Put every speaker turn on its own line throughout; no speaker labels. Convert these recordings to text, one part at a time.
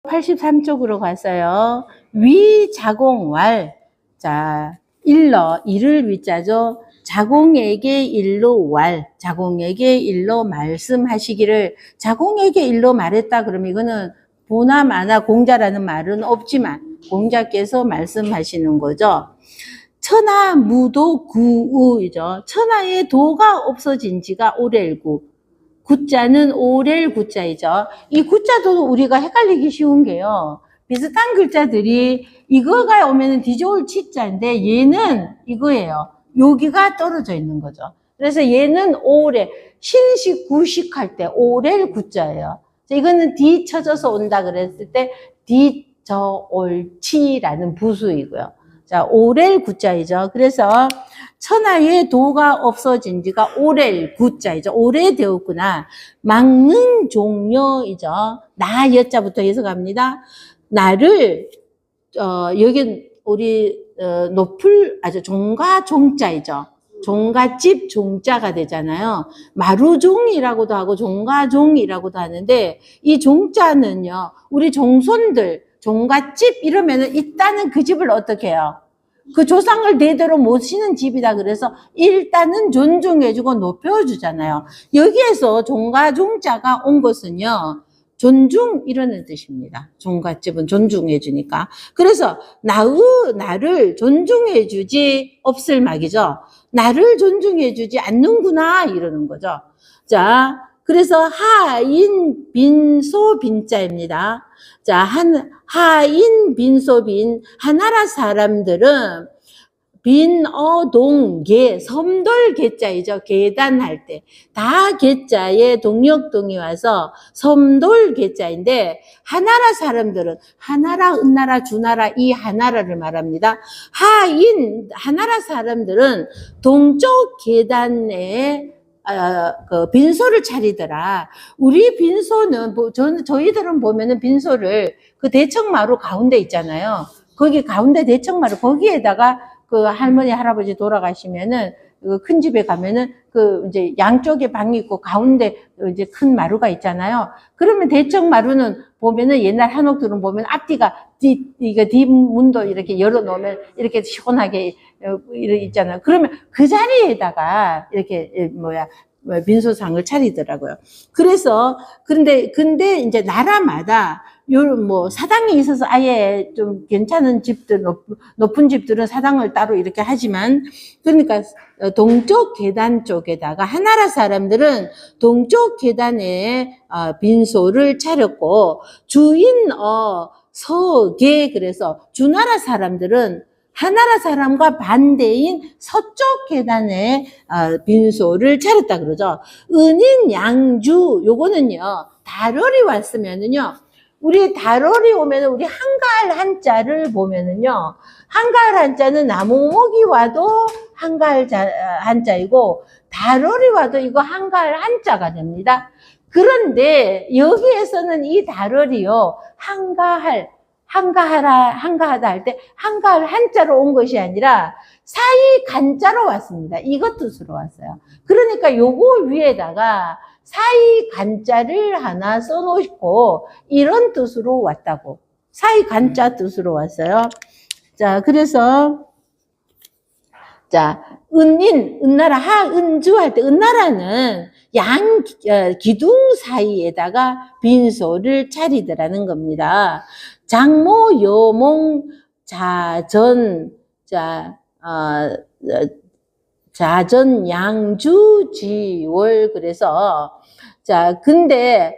83쪽으로 갔어요. 위자공왈. 자, 일러, 이를 위자죠. 자공에게 일로 왈, 자공에게 일로 말씀하시기를, 자공에게 일로 말했다 그러면 이거는 보나 마나 공자라는 말은 없지만 공자께서 말씀하시는 거죠. 천하 무도 구우이죠. 천하의 도가 없어진 지가 오렐구. 구자는 오렐 구자이죠. 이 구자도 우리가 헷갈리기 쉬운 게요. 비슷한 글자들이 이거가 오면은 뒤져올 치자인데 얘는 이거예요. 여기가 떨어져 있는 거죠. 그래서 얘는 오렐, 신식 구식 할 때 오렐 구자예요. 이거는 뒤 쳐져서 온다 그랬을 때 뒤져올치라는 부수이고요. 자, 오렐 구자이죠. 그래서 천하의 도가 없어진 지가 오렐 구자이죠. 오래되었구나. 막능 종려이죠. 나 여자부터 해석합니다. 나를 여기 우리 높을 아주 종가 종자이죠. 종가집 종자가 되잖아요. 마루종이라고도 하고 종가종이라고도 하는데 이 종자는요. 우리 종손들 종가집 이러면은 일단은 그 집을 어떻게 해요? 그 조상을 대대로 모시는 집이다 그래서 일단은 존중해주고 높여주잖아요. 여기에서 종가종자가 온 것은요. 존중 이라는 뜻입니다. 종갓집은 존중해주니까. 그래서 나를 존중해주지 없을 막이죠. 나를 존중해주지 않는구나 이러는 거죠. 자, 그래서 하인 빈소 빈자입니다. 자, 하인 빈소 빈 하나라 사람들은 빈어동계 섬돌 계자이죠. 계단할 때 다 계자에 동력동이 와서 섬돌 계자인데 하나라 사람들은 하나라, 은나라, 주나라 이 하나라를 말합니다. 하나라 사람들은 동쪽 계단에 그 빈소를 차리더라. 우리 빈소는 저희들은 보면은 빈소를 그 대청마루 가운데 있잖아요. 거기 가운데 대청마루 거기에다가 그 할머니 할아버지 돌아가시면은 그 큰 집에 가면은 그 이제 양쪽에 방이 있고 가운데 이제 큰 마루가 있잖아요. 그러면 대청마루는 보면은 옛날 한옥들은 보면 앞뒤가 뒷문도 이렇게 열어 놓으면 이렇게 시원하게 있잖아요. 그러면 그 자리에다가 이렇게 빈소상을 차리더라고요. 그래서 근데 이제 나라마다 요런 사당이 있어서 아예 좀 괜찮은 집들, 높은 집들은 사당을 따로 이렇게 하지만, 그러니까 동쪽 계단 쪽에다가 하나라 사람들은 동쪽 계단에 빈소를 차렸고, 서계, 그래서 주나라 사람들은 하나라 사람과 반대인 서쪽 계단에 빈소를 차렸다 그러죠. 은인 양주, 요거는요, 달월이 왔으면은요, 우리 달월이 오면 우리 한가할 한자를 보면은요, 한가할 한자는 나무목이 와도 한가할 한자이고, 달월이 와도 이거 한가할 한자가 됩니다. 그런데 여기에서는 이 달월이요, 한가하다 할 때 한가할 한자로 온 것이 아니라 사이 간자로 왔습니다. 이것 뜻으로 왔어요. 그러니까 요거 위에다가 사이 간자를 하나 써놓고 이런 뜻으로 왔다고. 사이 간자 뜻으로 왔어요. 자, 그래서 자, 은나라 하은주 할 때 은나라는 기둥 사이에다가 빈소를 차리더라는 겁니다. 장모, 여몽, 자전, 자전, 양주, 지월. 그래서, 자, 근데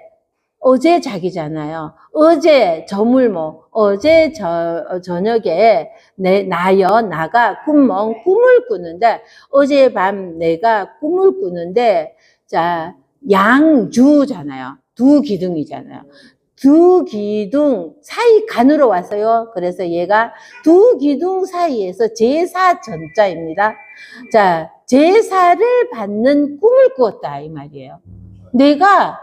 어제 자기잖아요. 어제 저물모, 어제 저녁에 나가 꿈을 꾸는데, 어젯밤 내가 꿈을 꾸는데, 자, 양주잖아요. 두 기둥이잖아요. 두 기둥 사이 간으로 왔어요. 그래서 얘가 두 기둥 사이에서 제사 전자입니다. 자, 제사를 받는 꿈을 꾸었다 이 말이에요. 내가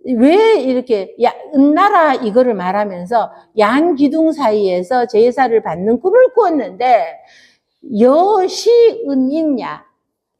왜 이렇게 은나라 이거를 말하면서 양기둥 사이에서 제사를 받는 꿈을 꾸었는데 여시은이냐.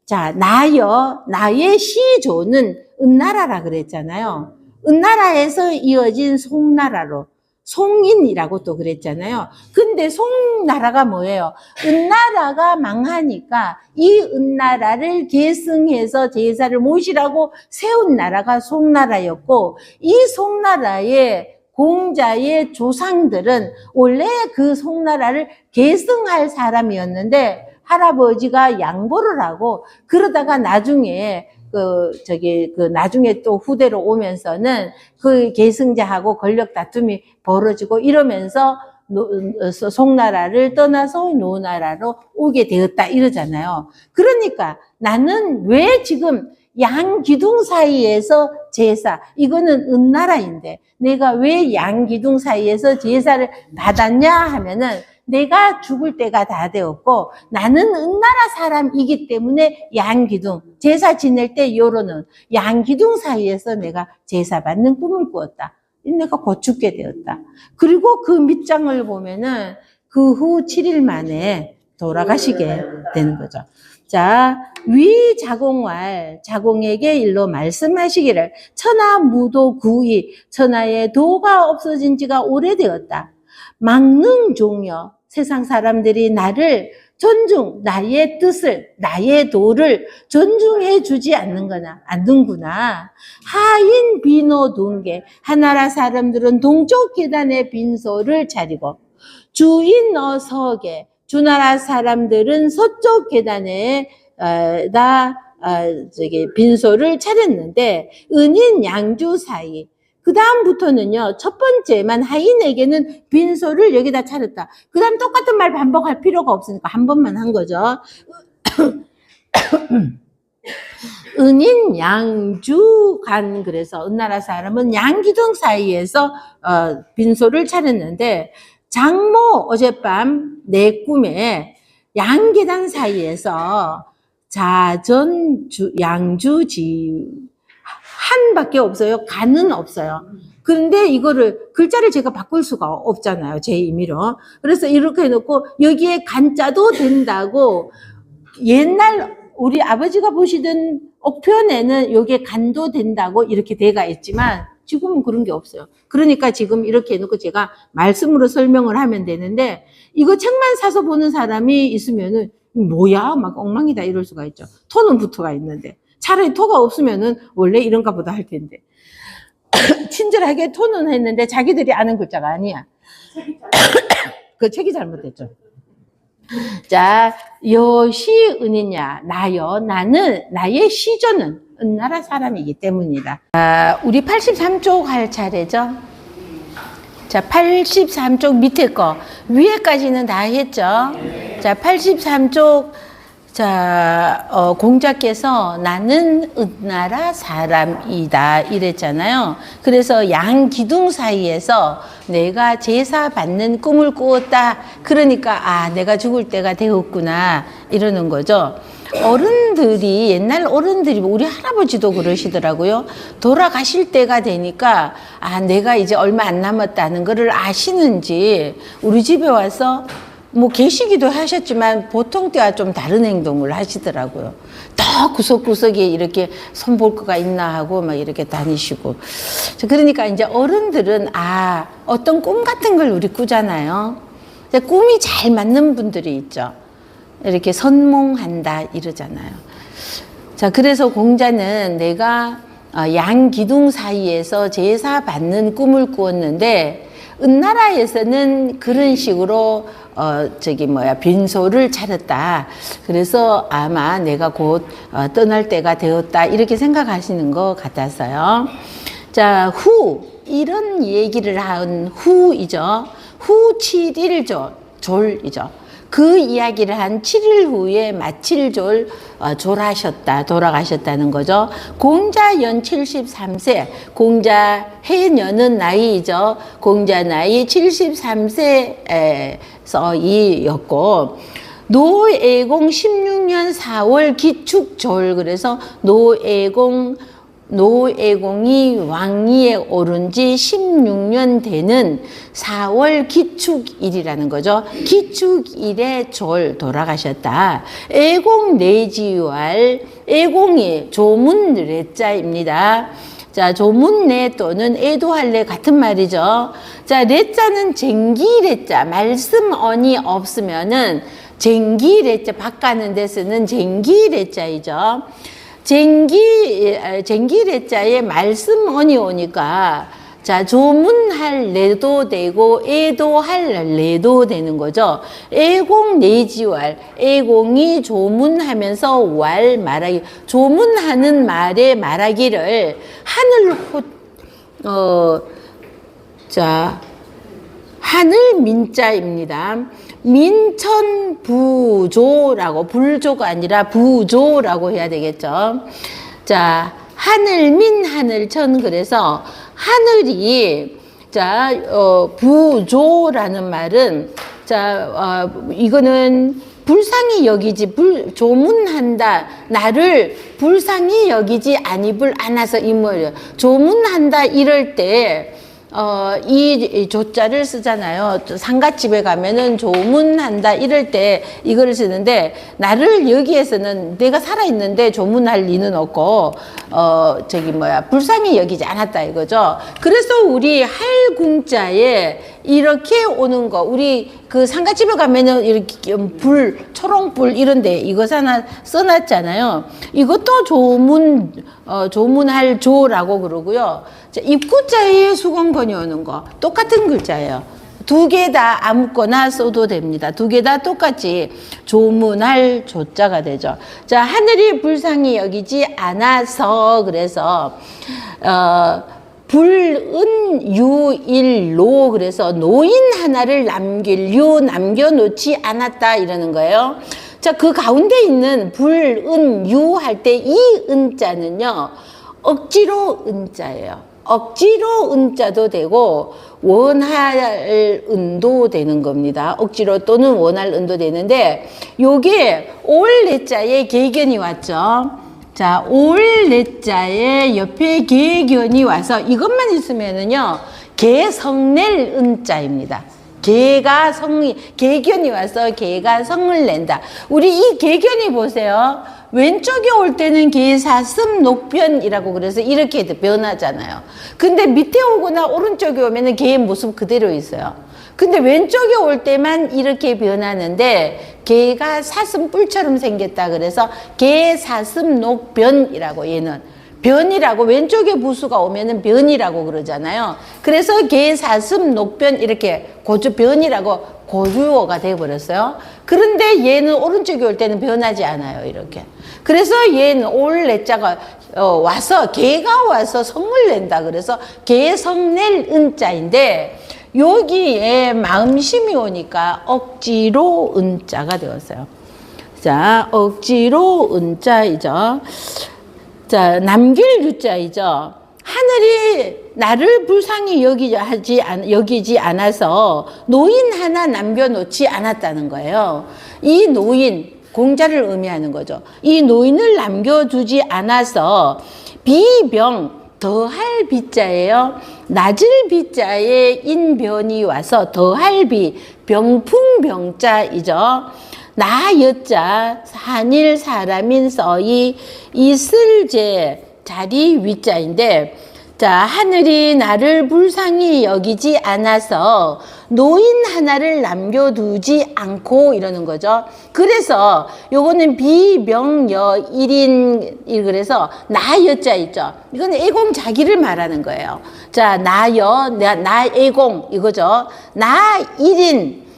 자, 나의 시조는 은나라라 그랬잖아요. 은나라에서 이어진 송나라로, 송인이라고 또 그랬잖아요. 근데 송나라가 뭐예요? 은나라가 망하니까 이 은나라를 계승해서 제사를 모시라고 세운 나라가 송나라였고, 이 송나라의 공자의 조상들은 원래 그 송나라를 계승할 사람이었는데 할아버지가 양보를 하고, 그러다가 나중에 나중에 또 후대로 오면서는 그 계승자하고 권력 다툼이 벌어지고 이러면서 송나라를 떠나서 노나라로 오게 되었다 이러잖아요. 그러니까 나는 왜 지금 양기둥 사이에서 제사, 이거는 은나라인데 내가 왜 양기둥 사이에서 제사를 받았냐 하면은 내가 죽을 때가 다 되었고 나는 은나라 사람이기 때문에 양기둥, 제사 지낼 때 요로는 양기둥 사이에서 내가 제사 받는 꿈을 꾸었다. 내가 곧 죽게 되었다. 그리고 그 밑장을 보면은 그 후 7일 만에 돌아가시게 되는 거죠. 자, 위 자공왈, 자공에게 일로 말씀하시기를 천하 무도 구이, 천하의 도가 없어진 지가 오래되었다. 망능 종여, 세상 사람들이 나를 나의 뜻을, 나의 도를 존중해 주지 않는구나. 하인 비노 동계, 하나라 사람들은 동쪽 계단에 빈소를 차리고, 주인 어서게, 주나라 사람들은 서쪽 계단에 빈소를 차렸는데, 은인 양주 사이, 그 다음부터는요, 첫 번째만 하인에게는 빈소를 여기다 차렸다. 그 다음 똑같은 말 반복할 필요가 없으니까 한 번만 한 거죠. 은인 양주간, 그래서 은나라 사람은 양기둥 사이에서 빈소를 차렸는데, 장모 어젯밤 내 꿈에 양계단 사이에서 양주지 한밖에 없어요. 간은 없어요. 그런데 이거를 글자를 제가 바꿀 수가 없잖아요. 제 임의로. 그래서 이렇게 해놓고 여기에 간자도 된다고, 옛날 우리 아버지가 보시던 옥편에는 여기에 간도 된다고 이렇게 돼가 있지만 지금은 그런 게 없어요. 그러니까 지금 이렇게 해놓고 제가 말씀으로 설명을 하면 되는데, 이거 책만 사서 보는 사람이 있으면은 뭐야 막 엉망이다 이럴 수가 있죠. 토는 붙어가 있는데 차라리 토가 없으면은 원래 이런가 보다 할 텐데 친절하게 토는 했는데 자기들이 아는 글자가 아니야. 그 책이 잘못됐죠. 자, 여시은이냐, 나는 나의 시조는 은나라 사람이기 때문이다. 우리 83쪽 할 차례죠. 자, 83쪽 밑에 거 위에까지는 다 했죠. 자, 83쪽 공자께서 나는 은나라 사람이다 이랬잖아요. 그래서 양기둥 사이에서 내가 제사 받는 꿈을 꾸었다. 그러니까 내가 죽을 때가 되었구나 이러는 거죠. 옛날 어른들이 우리 할아버지도 그러시더라고요. 돌아가실 때가 되니까 내가 이제 얼마 안 남았다는 거를 아시는지 우리 집에 와서 계시기도 하셨지만 보통 때와 좀 다른 행동을 하시더라고요. 더 구석구석에 이렇게 손볼 거가 있나 하고 막 이렇게 다니시고. 그러니까 이제 어른들은 어떤 꿈 같은 걸 우리 꾸잖아요. 꿈이 잘 맞는 분들이 있죠. 이렇게 선몽한다 이러잖아요. 자, 그래서 공자는 내가 양기둥 사이에서 제사 받는 꿈을 꾸었는데, 은나라에서는 그런 식으로 빈소를 차렸다. 그래서 아마 내가 곧 떠날 때가 되었다 이렇게 생각하시는 것 같아서요. 자, 이런 얘기를 한 후이죠. 후 7일 졸이죠. 그 이야기를 한 7일 후에 마칠졸 돌아가셨다는 거죠. 공자연 73세, 공자 해년은 나이죠. 공자 나이 73세였고, 노애공 16년 4월 기축졸, 그래서 노애공이 왕위에 오른 지 16년 되는 4월 기축일이라는 거죠. 기축일에 돌아가셨다. 애공 내지왈, 애공이 조문 레자입니다. 자, 조문래 또는 애도할래 같은 말이죠. 자, 레자는 쟁기레자, 말씀 언이 없으면은 쟁기레자, 바꾸는 데 쓰는 쟁기레자이죠. 쟁기레자에 말씀 언이 오니까 자, 조문할 레도 되고 애도할 레도 되는 거죠. 애공 내지왈, 애공이 조문하면서 왈 말하기, 조문하는 말의 말하기를 하늘 민자입니다. 민천부조라고, 불조가 아니라 부조라고 해야 되겠죠. 자, 하늘민 하늘천, 그래서 하늘이 자, 부조라는 말은 자, 이거는 불쌍히 여기지, 조문한다, 나를 불쌍히 여기지 아니불 않아서 이모예요. 조문한다 이럴 때 이 조자를 쓰잖아요. 상갓집에 가면은 조문한다 이럴 때 이거를 쓰는데, 나를 여기에서는 내가 살아있는데 조문할 리는 없고 불쌍히 여기지 않았다 이거죠. 그래서 우리 할궁자에 이렇게 오는 거, 우리 그 상갓집에 가면은 이렇게 초롱불 이런데 이거 하나 써놨잖아요. 이것도 조문할 조라고 그러고요. 자, 입구자에 수건건이 오는 거 똑같은 글자예요. 두 개 다 아무거나 써도 됩니다. 두 개 다 똑같이 조문할 조자가 되죠. 자, 하늘이 불쌍히 여기지 않아서, 그래서 불은유일로, 그래서 노인 하나를 남겨놓지 않았다 이러는 거예요. 자, 그 가운데 있는 불은유 할 때 이 은자는요, 억지로 은자예요. 억지로 은자도 되고 원할 은도 되는 겁니다. 억지로 또는 원할 은도 되는데, 요게 올레자에 계견이 왔죠. 자, 올레자에 옆에 계견이 와서 이것만 있으면은요, 개성낼 은자입니다. 계견이 와서 개가 성을 낸다. 우리 이 계견이 보세요. 왼쪽에 올 때는 개사슴 녹변이라고 그래서 이렇게 변하잖아요. 근데 밑에 오거나 오른쪽에 오면은 개의 모습 그대로 있어요. 근데 왼쪽에 올 때만 이렇게 변하는데, 개가 사슴뿔처럼 생겼다 그래서 개사슴 녹변이라고, 얘는 변이라고, 왼쪽에 부수가 오면은 변이라고 그러잖아요. 그래서 개사슴 녹변 이렇게 변이라고 고주어가 되어버렸어요. 그런데 얘는 오른쪽에 올 때는 변하지 않아요, 이렇게. 그래서 얘는 올레자가 와서, 개가 와서 성을 낸다 그래서 개성낼 은자인데, 여기에 마음심이 오니까 억지로 은자가 되었어요. 자, 억지로 은자이죠. 자, 남길 유자이죠. 하늘이 나를 불쌍히 여기지 않아서 노인 하나 남겨놓지 않았다는 거예요. 이 노인, 공자를 의미하는 거죠. 이 노인을 남겨두지 않아서 비병, 더할 비자예요. 낮을 비자에 인변이 와서 더할 비, 병풍병자이죠. 나 여자, 한일 사람인 서이 이슬제, 자리 위자인데, 자, 하늘이 나를 불쌍히 여기지 않아서 노인 하나를 남겨두지 않고 이러는 거죠. 그래서 요거는 비명여 1인, 그래서 나 여자 있죠. 이건 애공 자기를 말하는 거예요. 자, 나 애공 이거죠. 나 1인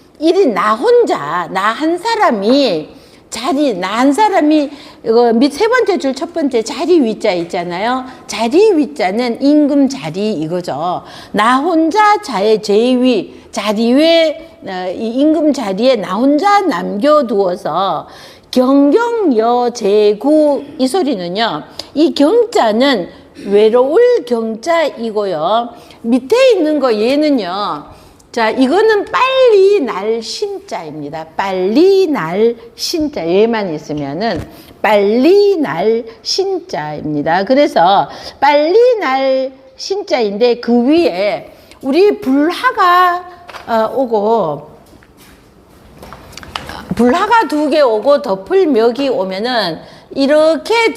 나 혼자, 나 한 사람이 나 한 사람이 이거 밑 세 번째 줄 첫 번째 자리 위자 있잖아요. 자리 위자는 임금 자리 이거죠. 나 혼자 제위 자리 위에 이 임금 자리에 나 혼자 남겨두어서 경경여 제구, 이 소리는요, 이 경자는 외로울 경자이고요. 밑에 있는 거 얘는요, 자, 이거는 빨리 날 신자입니다. 빨리 날 신자. 얘만 있으면은 빨리 날 신자입니다. 그래서 빨리 날 신자인데, 그 위에 우리 불하가 오고, 불하가 두 개 오고 덮을 멱이 오면은 이렇게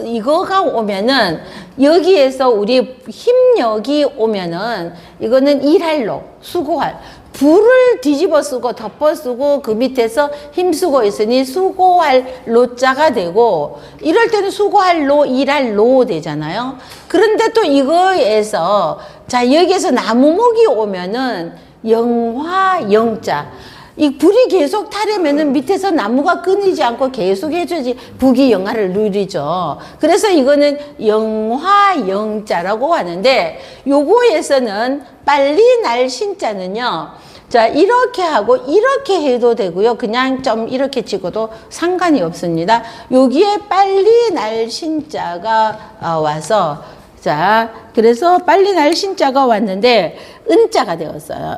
이거가 오면은 여기에서 우리 힘력이 오면은 이거는 일할 로, 수고할. 불을 뒤집어 쓰고 덮어 쓰고 그 밑에서 힘쓰고 있으니 수고할 로자가 되고, 이럴 때는 수고할 로, 일할 로 되잖아요. 그런데 또 이거에서 자, 여기에서 나무목이 오면은 영화 영자. 이 불이 계속 타려면은 밑에서 나무가 끊이지 않고 계속 해줘야지 북이 영하를 누리죠. 그래서 이거는 영화 영자라고 하는데, 요거에서는 빨리 날 신자는요, 자, 이렇게 하고 이렇게 해도 되고요. 그냥 좀 이렇게 찍어도 상관이 없습니다. 여기에 빨리 날 신자가 와서, 자, 그래서 빨리 날 신자가 왔는데 은자가 되었어요.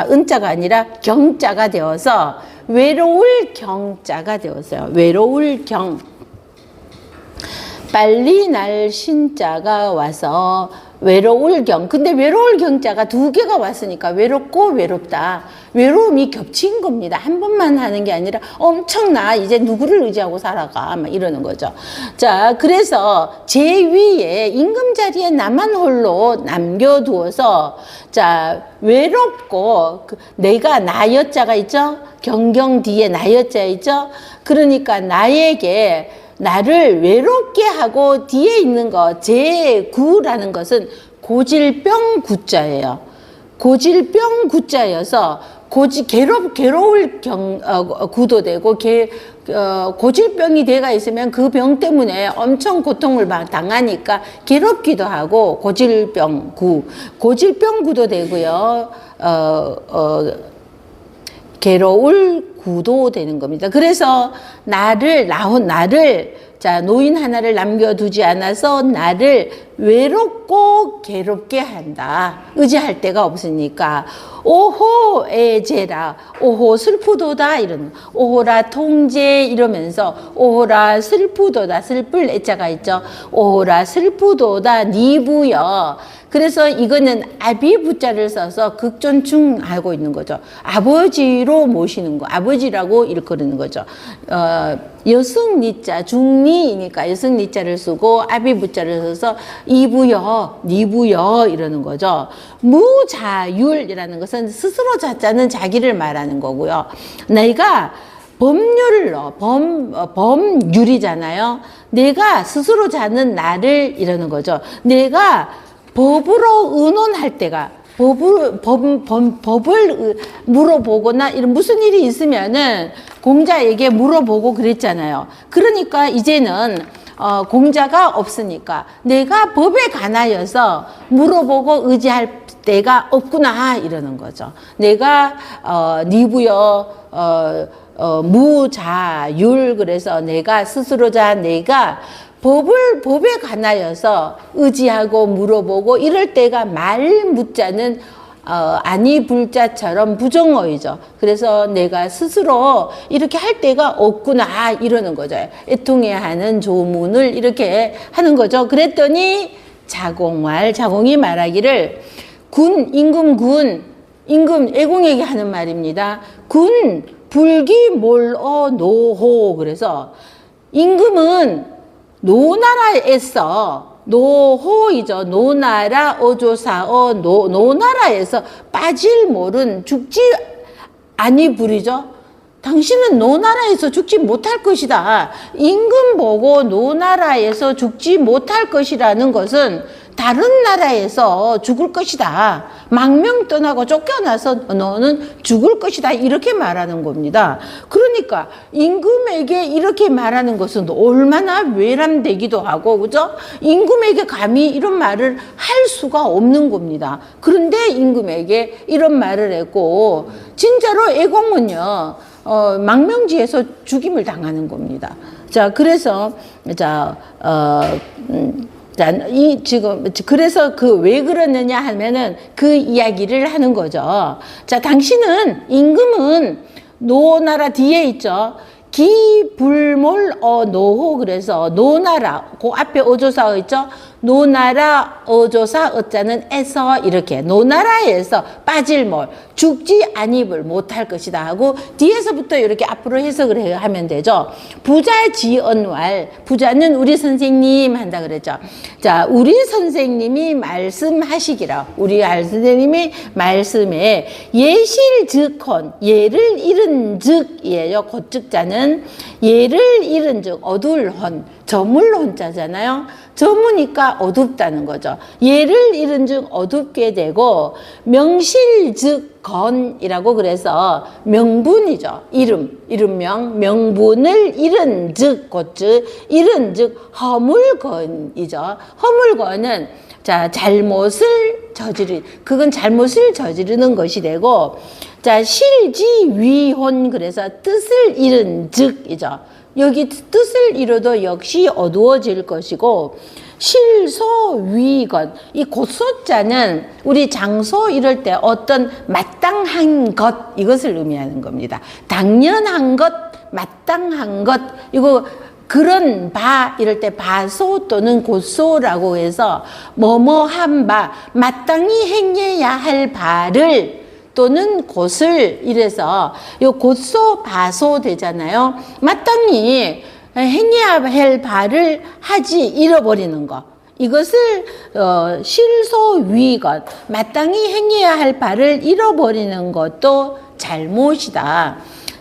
은자가 아니라 경자가 되어서 외로울 경자가 되었어요. 외로울 경. 빨리 날 신자가 와서 외로울 경. 근데 외로울 경자가 두 개가 왔으니까 외롭고 외롭다. 외로움이 겹친 겁니다. 한 번만 하는 게 아니라 엄청나. 이제 누구를 의지하고 살아가. 막 이러는 거죠. 자, 그래서 제 위에 임금 자리에 나만 홀로 남겨두어서, 자, 외롭고, 내가 나여자가 있죠? 경경 뒤에 나여자 있죠? 그러니까 나에게 나를 외롭게 하고 뒤에 있는 거, 제9라는 것은 고질병 구자예요. 고질병 구자여서 괴로울 구도 되고, 고질병이 돼가 있으면 그 병 때문에 엄청 고통을 당하니까 괴롭기도 하고, 고질병 구도 되고요. 괴로울 구도 되는 겁니다. 그래서 나를 자, 노인 하나를 남겨두지 않아서 나를 외롭고 괴롭게 한다. 의지할 데가 없으니까. 오호 애제라, 오호 슬프도다, 이런, 오호라 통제, 이러면서 오호라 슬프도다, 슬플 애자가 있죠. 오호라 슬프도다 니부여. 그래서 이거는 아비부자를 써서 극존충하고 있는 거죠. 아버지로 모시는 거, 아버지라고 일컬는 거죠. 여승니자, 중니이니까 여승니자를 쓰고 아비부자를 써서 이부여, 니부여 이러는 거죠. 무자율이라는 것은 스스로 자자는 자기를 말하는 거고요. 내가 범율이잖아요. 내가 스스로 자는 나를 이러는 거죠. 내가 법으로 의논할 때가, 법을 물어보거나 이런 무슨 일이 있으면은 공자에게 물어보고 그랬잖아요. 그러니까 이제는 공자가 없으니까 내가 법에 관하여서 물어보고 의지할 때가 없구나 이러는 거죠. 내가 니부여 무자율, 그래서 내가 스스로자, 내가 법에 관하여서 의지하고 물어보고 이럴 때가 말무자는 아니 불자처럼 부정어이죠. 그래서 내가 스스로 이렇게 할 때가 없구나 이러는 거죠. 애통해 하는 조문을 이렇게 하는 거죠. 그랬더니 자공이 말하기를 임금 애공에게 하는 말입니다. 불기몰어 노호. 그래서 임금은 노나라에서, 노호이죠. 노나라 어조사어 노나라에서 빠질 몰은 죽지 아니 불이죠. 당신은 노나라에서 죽지 못할 것이다. 임금 보고 노나라에서 죽지 못할 것이라는 것은 다른 나라에서 죽을 것이다. 망명 떠나고 쫓겨나서 너는 죽을 것이다. 이렇게 말하는 겁니다. 그러니까 임금에게 이렇게 말하는 것은 얼마나 외람되기도 하고, 그죠? 임금에게 감히 이런 말을 할 수가 없는 겁니다. 그런데 임금에게 이런 말을 했고, 진짜로 애공은요, 망명지에서 죽임을 당하는 겁니다. 자, 그래서, 그래서 왜 그러느냐 하면은 그 이야기를 하는 거죠. 자, 당신은, 임금은 노나라 뒤에 있죠. 기불몰 노호. 그래서 노나라, 그 앞에 어조사어 있죠. 노나라 어조사 어자는 에서 이렇게 노나라에서 빠질 뭘 죽지 아니을 못할 것이다 하고 뒤에서부터 이렇게 앞으로 해석을 하면 되죠. 부자 지언왈 부자는 우리 선생님 한다 그랬죠. 자, 우리 선생님이 말씀하시기라. 우리 선생님이 말씀에 예실 즉헌 예를 잃은 즉이에요. 곧즉자는 예를 잃은 즉 어두울 헌 저물 혼자잖아요. 저무니까 어둡다는 거죠. 예를 잃은 즉 어둡게 되고 명실 즉 건이라고 그래서 명분이죠. 이름명 명분을 잃은 즉 곧즉 잃은 즉 허물건이죠. 허물건은 자 잘못을 그건 잘못을 저지르는 것이 되고 자 실지위혼 그래서 뜻을 잃은 즉이죠. 여기 뜻을 잃어도 역시 어두워질 것이고 실소위건 이 곧소자는 우리 장소 이럴 때 어떤 마땅한 것 이것을 의미하는 겁니다. 당연한 것, 마땅한 것 이거 그런 바 이럴 때 바소 또는 곧소라고 해서 뭐뭐한 바 마땅히 행해야 할 바를 또는 곳을 이래서 요 곧소 바소 되잖아요. 마땅히 행해야 할 바를 하지 잃어버리는 거. 이것을 실소위건 마땅히 행해야 할 바를 잃어버리는 것도 잘못이다.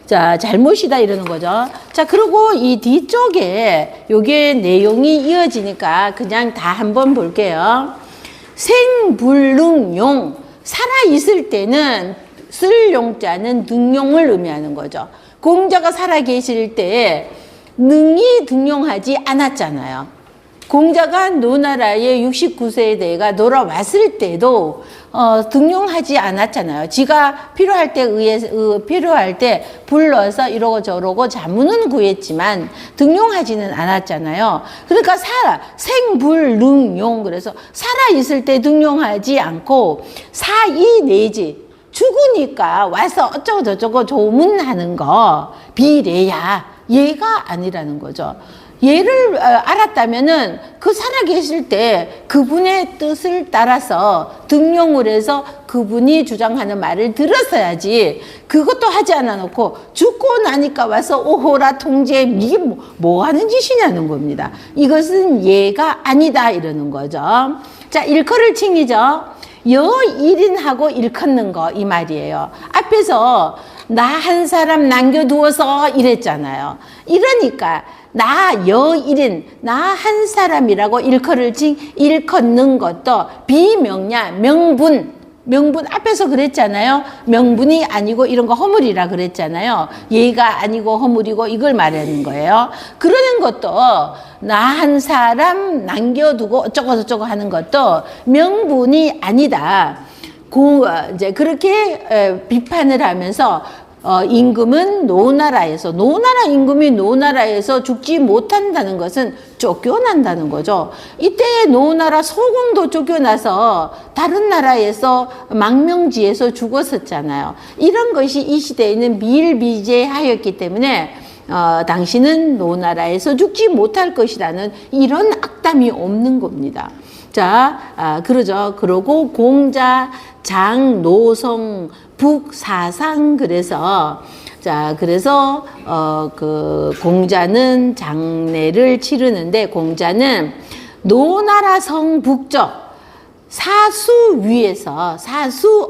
자, 잘못이다 이러는 거죠. 자, 그리고 이 뒤쪽에 요게 내용이 이어지니까 그냥 다 한번 볼게요. 생불능용 살아있을 때는 쓸 용자는 등용을 의미하는 거죠. 공자가 살아계실 때 능히 등용하지 않았잖아요. 공자가 노나라에 69세에 대가 돌아왔을 때도 등용하지 않았잖아요. 지가 필요할 때 불러서 이러고 저러고 자문은 구했지만 등용하지는 않았잖아요. 그러니까 생불능용 그래서 살아있을 때 등용하지 않고 사이 내지 죽으니까 와서 어쩌고 저쩌고 조문하는 거 비례야 얘가 아니라는 거죠. 얘를 알았다면은 그 살아계실 때 그분의 뜻을 따라서 등용을 해서 그분이 주장하는 말을 들었어야지 그것도 하지 않아 놓고 죽고 나니까 와서 오호라 통제 이게 뭐 하는 짓이냐는 겁니다. 이것은 얘가 아니다 이러는 거죠. 자, 일컬을 칭이죠. 여일인하고 일컫는 거 이 말이에요. 앞에서 나 한 사람 남겨두어서 이랬잖아요. 이러니까 나 여일인 나 한 사람이라고 일컬을 칭 일컫는 것도 비명냐 명분 앞에서 그랬잖아요. 명분이 아니고 이런 거 허물이라 그랬잖아요. 예가 아니고 허물이고 이걸 말하는 거예요. 그러는 것도 나 한 사람 남겨두고 어쩌고 저쩌고 하는 것도 명분이 아니다. 이제 그렇게 비판을 하면서 임금은 노나라 임금이 노나라에서 죽지 못한다는 것은 쫓겨난다는 거죠. 이때 노나라 소공도 쫓겨나서 다른 나라에서 망명지에서 죽었었잖아요. 이런 것이 이 시대에는 비일비재하였기 때문에 당신은 노나라에서 죽지 못할 것이라는 이런 악담이 없는 겁니다. 자, 그러죠. 그러고 공자, 장, 노성, 북, 사상 그래서 그 공자는 장례를 치르는데 공자는 노나라 성 북쪽 사수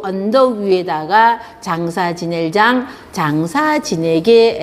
언덕 위에다가 장사 지내게